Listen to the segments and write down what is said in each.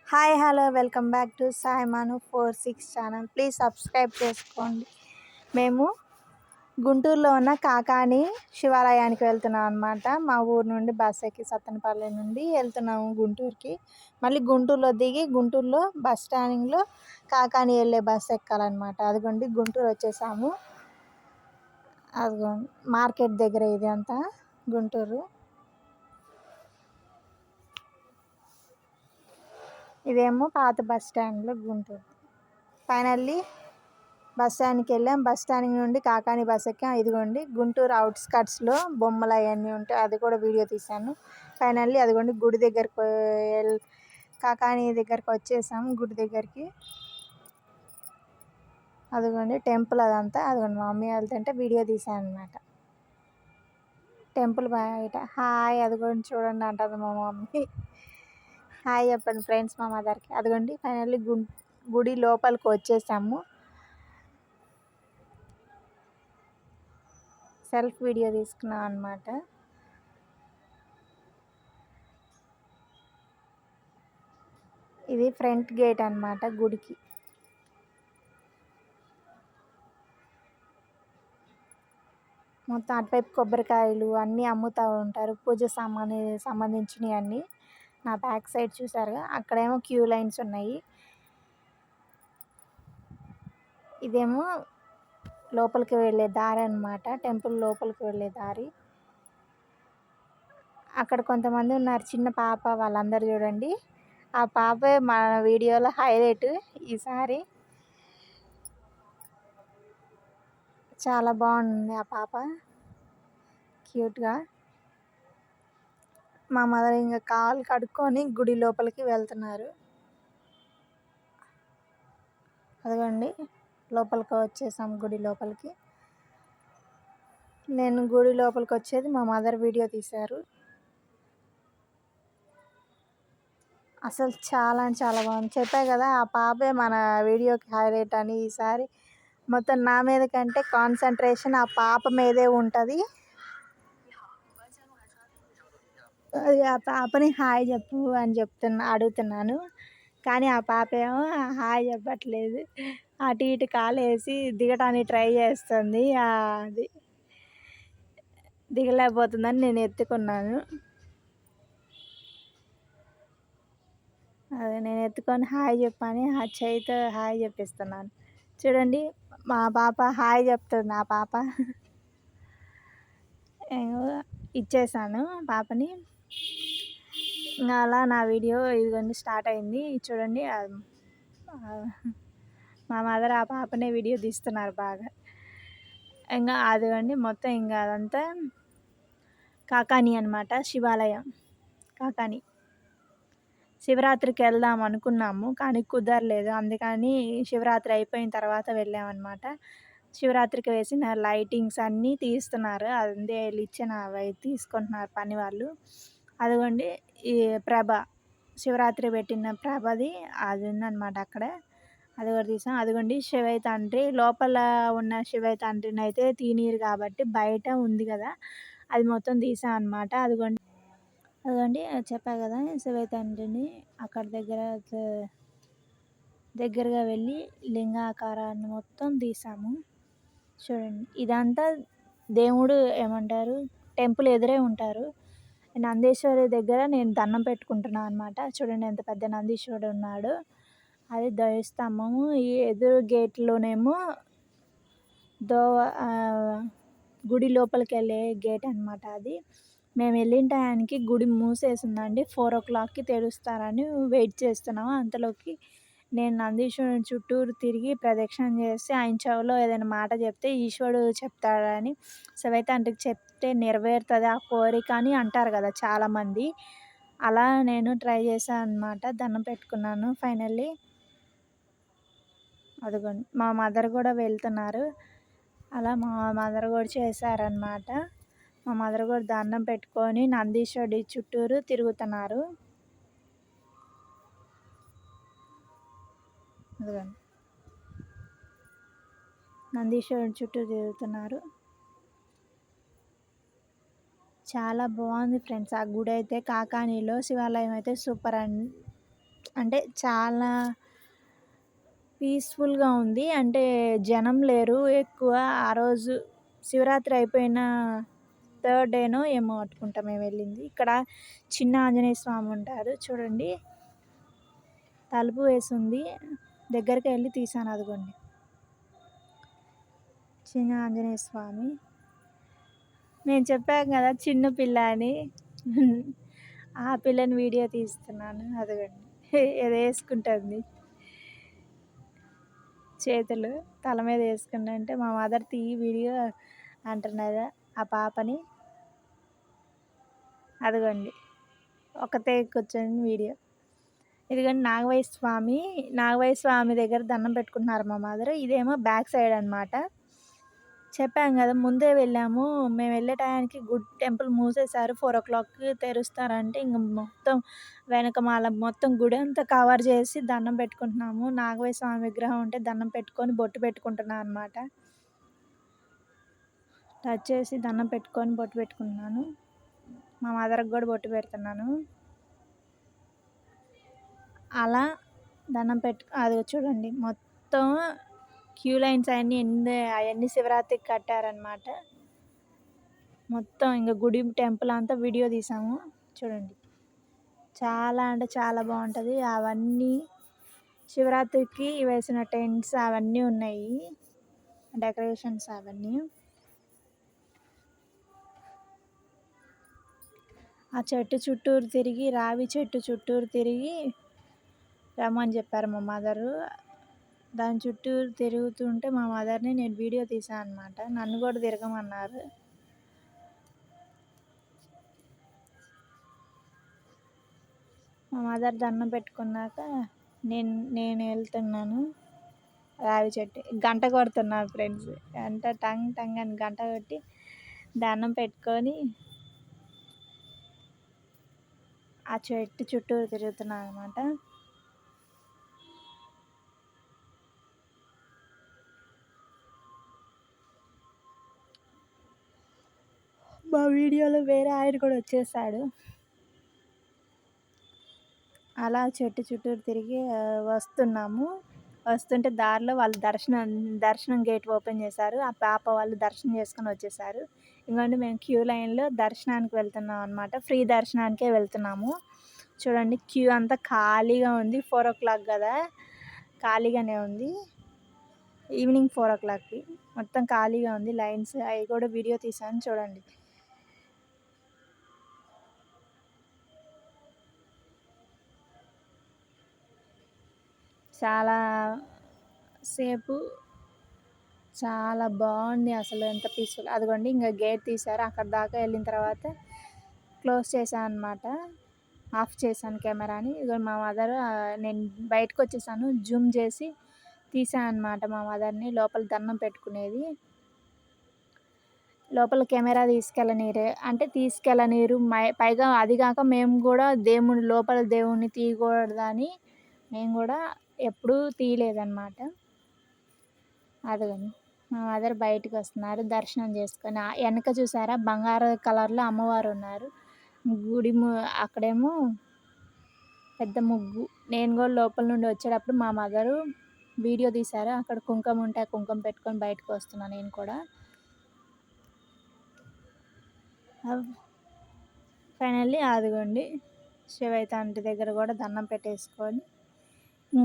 Hi hello welcome back to Sai Manu 46 channel. Please subscribe చేసుకోండి. మేము గుంటూరులో ఉన్న కాకాని శివాలయానికి వెళ్తున్నాం అనమాట. మా ఊరు నుండి బస్ ఎక్కి సత్తెనపల్లి నుండి వెళ్తున్నాము గుంటూరుకి. మళ్ళీ గుంటూరులో దిగి గుంటూరులో బస్ స్టాండింగ్లో కాకాని వెళ్ళే బస్ ఎక్కాలన్నమాట. అదిగోండి గుంటూరు వచ్చేసాము. అదిగోండి మార్కెట్ దగ్గర ఇది అంతా గుంటూరు. ఇదేమో పాత బస్ స్టాండ్లో గుంటూరు. ఫైనల్లీ బస్ స్టాండ్కి వెళ్ళాం. బస్ స్టాండ్ నుండి కాకాని బస్ ఎక్కాం. ఇదిగోండి గుంటూరు అవుట్స్కట్స్లో బొమ్మలు అవన్నీ ఉంటాయి, అది కూడా వీడియో తీశాను. ఫైనల్లీ అదిగోండి గుడి దగ్గరకు కాకాని దగ్గరకు వచ్చేసాం. గుడి దగ్గరికి అదిగోండి టెంపుల్ అదంతా. అదిగోండి మా మమ్మీ వెళ్తుంటే వీడియో తీశాను అనమాట. టెంపుల్ బయట హాయ్ అదిగోండి చూడండి అంటుంది మా మమ్మీ. హాయ్ చెప్పండి ఫ్రెండ్స్ మా మదర్కి. అదిగోండి ఫైనల్లీ గుడి లోపలికి వచ్చేసాము. సెల్ఫ్ వీడియో తీసుకున్నాం అనమాట. ఇది ఫ్రంట్ గేట్ అనమాట గుడికి. మొత్తం అటువైపు కొబ్బరికాయలు అన్నీ అమ్ముతూ ఉంటారు, పూజ సంబంధించినవి అన్నీ. నా బ్యాక్ సైడ్ చూసారుగా అక్కడేమో క్యూ లైన్స్ ఉన్నాయి. ఇదేమో లోపలికి వెళ్ళే దారి అనమాట, టెంపుల్ లోపలికి వెళ్ళే దారి. అక్కడ కొంతమంది ఉన్నారు చిన్న పాప, వాళ్ళందరూ చూడండి. ఆ పాపే మన వీడియోలో హైలైట్ ఈసారి. చాలా బాగుంది ఆ పాప, క్యూట్గా. మా మదర్ ఇంకా కాలు కడుక్కొని గుడి లోపలికి వెళ్తున్నారు. అదిగోండి లోపలికి వచ్చేసాం గుడి లోపలికి. నేను గుడి లోపలికి వచ్చేది మా మదర్ వీడియో తీశారు. అసలు చాలా అంటే చాలా బాగుంది. చెప్పా కదా ఆ పాపే మన వీడియోకి హైలైట్ అని. ఈసారి మొత్తం నా మీద కంటే కాన్సన్ట్రేషన్ ఆ పాప మీదే ఉంటుంది. అది ఆ పాపని హాయ్ చెప్పు అని అడుగుతున్నాను, కానీ ఆ పాప ఏమో హాయ్ చెప్పట్లేదు. అటు ఇటు కాలు వేసి దిగటానికి ట్రై చేస్తుంది. అది దిగలేకపోతుందని నేను ఎత్తుకున్నాను. అదే నేను ఎత్తుకొని హాయ్ చెప్పని ఆ చేయితో హాయ్ చెప్పిస్తున్నాను. చూడండి మా పాప హాయ్ చెప్తుంది. ఆ పాప ఇచ్చేసాను పాపని. ఇంకా అలా నా వీడియో ఇదిగోండి స్టార్ట్ అయింది. చూడండి మా మదర్ ఆ పాపనే వీడియో తీస్తున్నారు బాగా. ఇంకా అదిగోండి మొత్తం ఇంకా అదంతా కాకాని అనమాట, శివాలయం కాకాని. శివరాత్రికి వెళ్దాం అనుకున్నాము కానీ కుదరలేదు, అందుకని శివరాత్రి అయిపోయిన తర్వాత వెళ్ళామన్నమాట. శివరాత్రికి వేసిన లైటింగ్స్ అన్నీ తీస్తున్నారు, అదే ఇచ్చిన అవి తీసుకుంటున్నారు పని వాళ్ళు. అదిగోండి ఈ ప్రభ, శివరాత్రి పెట్టిన ప్రభది అది ఉందన్నమాట అక్కడ, అది కూడా తీసాం. అదిగోండి శివయ్య తండ్రి, లోపల ఉన్న శివయ్య తండ్రిని అయితే తీనీరు కాబట్టి బయట ఉంది కదా అది మొత్తం తీసాం అనమాట. అదిగోండి చెప్పా కదా శివయ్య తండ్రిని అక్కడ దగ్గరగా వెళ్ళి లింగాకారాన్ని మొత్తం తీసాము. చూడండి ఇదంతా దేవుడు ఏమంటారు టెంపుల్ ఎదురే ఉంటారు. నందీశ్వరి దగ్గర నేను దండం పెట్టుకుంటున్నాను అనమాట. చూడండి ఎంత పెద్ద నందీశ్వరుడు ఉన్నాడు. అది ధ్వజస్తంభము. ఈ ఎదురు గేట్లోనేమో గుడి లోపలికి వెళ్ళే గేట్ అనమాట అది. మేము వెళ్ళిన టయానికి గుడి మూసేసిందండి. 4 o'clockకి తెరుస్తారని వెయిట్ చేస్తున్నాము. అంతలోకి నేను నందీశ్వరుని చుట్టూరు తిరిగి ప్రదక్షిణం చేసి ఆయన చెవిలో ఏదైనా మాట చెప్తే ఈశ్వరుడు చెప్తాడని, శివయ్య తండ్రికి చెప్తే నెరవేరుతుంది ఆ కోరిక అని అంటారు కదా చాలామంది. అలా నేను ట్రై చేశాను అనమాట, దండం పెట్టుకున్నాను. ఫైనల్లీ అదిగోండి మా మదర్ కూడా వెళ్తున్నారు. అలా మా మదర్ కూడా చేశారనమాట. మా మదర్ కూడా దండం పెట్టుకొని నందీశ్వరుడి చుట్టూరు తిరుగుతున్నారు. అదిగోండి నందీశ్వరుడి చుట్టూ తిరుగుతున్నారు. చాలా బాగుంది ఫ్రెండ్స్ ఆ గుడి అయితే. కాకానీలో శివాలయం అయితే సూపర్ అండి, అంటే చాలా పీస్‌ఫుల్‌గా ఉంది. అంటే జనం లేరు ఎక్కువ. ఆ రోజు శివరాత్రి అయిపోయిన థర్డ్ డేనో ఏమో అనుకుంటా మేమెళ్ళింది. ఇక్కడ చిన్న ఆంజనేయ స్వామి ఉంటారు చూడండి. తలుపు వేసుంది. దగ్గరికెళ్ళి తీశాను అదిగోండి. చిన్న ఆంజనేయ స్వామి. నేను చెప్పాను గదా! చిన్న పిల్ల అని. ఆ పిల్లని వీడియో తీస్తున్నాను. అదిగోండి. ఏదేసుకుంటుంది. చేతులు తల మీద ఏసుకుంటుంటే మా మదర్ తీయి వీడియో అంటున్నదా ఆ పాపని. అదిగోండి. ఒక్కతే కూర్చొని వీడియో. ఇదిగోండి నాగవయ్య స్వామి దగ్గర దండం పెట్టుకుంటున్నారు మా మదర్. ఇదేమో బ్యాక్ సైడ్ అనమాట. చెప్పాం కదా ముందే వెళ్ళాము. మేము వెళ్ళే టయానికి టెంపుల్ మూసేశారు. 4:00కి తెరుస్తారంటే ఇంక మొత్తం వెనకమాల మొత్తం గుడి అంతా కవర్ చేసి దండం పెట్టుకుంటున్నాము. నాగవయ్య స్వామి విగ్రహం ఉంటే దండం పెట్టుకొని బొట్టు పెట్టుకుంటున్నాను అనమాట. టచ్ చేసి దండం పెట్టుకొని బొట్టు పెట్టుకుంటున్నాను. మా మదర్‌కి కూడా బొట్టు పెడుతున్నాను. అలా దండం అదిగో చూడండి మొత్తం క్యూ లైన్స్ అవన్నీ శివరాత్రికి కట్టారనమాట. మొత్తం ఇంక గుడి టెంపుల్ అంతా వీడియో తీసాము చూడండి. చాలా అంటే చాలా బాగుంటుంది. అవన్నీ శివరాత్రికి వేసిన టెంట్స్ అవన్నీ ఉన్నాయి, డెకరేషన్స్ అవన్నీ. ఆ చెట్టు చుట్టూరు తిరిగి రావి చెట్టు చుట్టూరు తిరిగి రమ్మని చెప్పారు మా మదరు. దాని చుట్టూ తిరుగుతుంటే మా మదర్ని నేను వీడియో తీసాను అనమాట. నన్ను కూడా తిరగమన్నారు. మా మదర్ దండం పెట్టుకున్నాక నేను వెళ్తున్నాను రావి చెట్టు. గంట కొడుతున్నారు ఫ్రెండ్స్. టంగ్ టంగ్ అని గంట కొట్టి దండం పెట్టుకొని ఆ చెట్టు చుట్టూరు తిరుగుతున్నాను అనమాట. మా వీడియోలో వేరే ఆయన కూడా వచ్చేసాడు. అలా చెట్టు చుట్టూరు తిరిగి వస్తున్నాము. వస్తుంటే దారిలో వాళ్ళు దర్శనం గేట్ ఓపెన్ చేశారు. ఆ పాప వాళ్ళు దర్శనం చేసుకొని వచ్చేసారు. ఇంకోండి మేము క్యూ లైన్లో దర్శనానికి వెళ్తున్నాం అనమాట. ఫ్రీ దర్శనానికే వెళ్తున్నాము. చూడండి క్యూ అంతా ఖాళీగా ఉంది. 4:00 కదా, ఖాళీగానే ఉంది. ఈవినింగ్ 4:00కి మొత్తం ఖాళీగా ఉంది లైన్స్. అవి కూడా వీడియో తీసాను చూడండి. చాలా సేపు చాలా బాగుంది అసలు. ఎంత పీస్ఫుల్. అదిగోండి ఇంకా గేట్ తీశారు. అక్కడ దాకా వెళ్ళిన తర్వాత క్లోజ్ చేశాను అనమాట. ఆఫ్ చేశాను కెమెరాని. ఇదిగో మా మదర్, నేను బయటకు వచ్చేసాను. జూమ్ చేసి తీసాను అనమాట మా మదర్ని. లోపల దండం పెట్టుకునేది. లోపల కెమెరా తీసుకెళ్ళనీరు. పైగా అది కాక మేము కూడా లోపల దేవుణ్ణి తీయకూడదని మేము కూడా ఎప్పుడూ తీయలేదన్నమాట. అదిగోండి మా మదర్ బయటకు వస్తున్నారు దర్శనం చేసుకొని. వెనక చూసారా బంగారు కలర్లో అమ్మవారు ఉన్నారు. గుడి అక్కడేమో పెద్ద ముగ్గు. నేను కూడా లోపల నుండి వచ్చేటప్పుడు మా మదరు వీడియో తీశారు. అక్కడ కుంకుమ ఉంటే ఆ కుంకుమ పెట్టుకొని బయటకు వస్తున్నాను నేను కూడా. ఫైనల్లీ అదిగోండి శివయ్య తండ్రి దగ్గర కూడా దండం పెట్టేసుకొని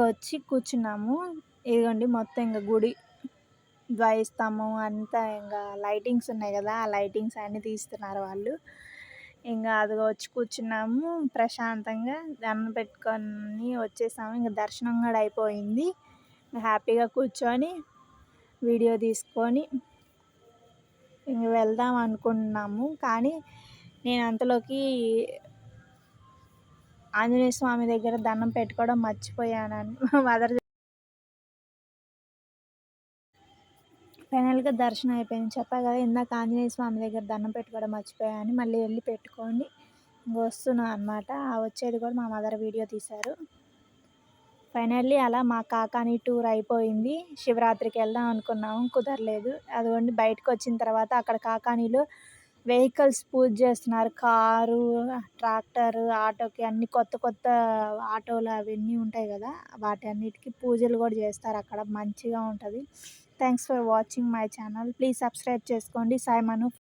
వచ్చి కూర్చున్నాము. ఇదిగోండి మొత్తం ఇంకా గుడి ధ్వజస్తంభం అంతా ఇంకా లైటింగ్స్ ఉన్నాయి కదా, ఆ లైటింగ్స్ అన్నీ తీస్తున్నారు వాళ్ళు. ఇంకా అదిగో వచ్చి కూర్చున్నాము ప్రశాంతంగా. దండం పెట్టుకొని వచ్చేసాము. ఇంకా దర్శనం కూడా అయిపోయింది. హ్యాపీగా కూర్చొని వీడియో తీసుకొని ఇంక వెళ్దాం అనుకున్నాము. కానీ నేను అంతలోకి ఆంజనేయ స్వామి దగ్గర దండం పెట్టుకోవడం మర్చిపోయానని మా మదర్. ఫైనల్గా దర్శనం అయిపోయింది. చెప్పా కదా ఇందాక ఆంజనేయ స్వామి దగ్గర దండం పెట్టుకోవడం మర్చిపోయాను. మళ్ళీ వెళ్ళి పెట్టుకొని వస్తున్నాను అనమాట. వచ్చేది కూడా మా మదర్ వీడియో తీశారు. ఫైనల్లీ అలా మా కాకాని టూర్ అయిపోయింది. శివరాత్రికి వెళ్దాం అనుకున్నాము, కుదరలేదు. అదిగోండి బయటకు వచ్చిన తర్వాత అక్కడ కాకానీలో వెహికల్స్ పూజ చేస్తున్నారు. కారు, ట్రాక్టర్, ఆటోకి అన్ని కొత్త కొత్త ఆటోలు అవన్నీ ఉంటాయి కదా, వాటన్నిటికి పూజలు కూడా చేస్తారు అక్కడ. మంచిగా ఉంటుంది. Thanks for watching my channel. Please subscribe చేసుకోండి. సాయి మను.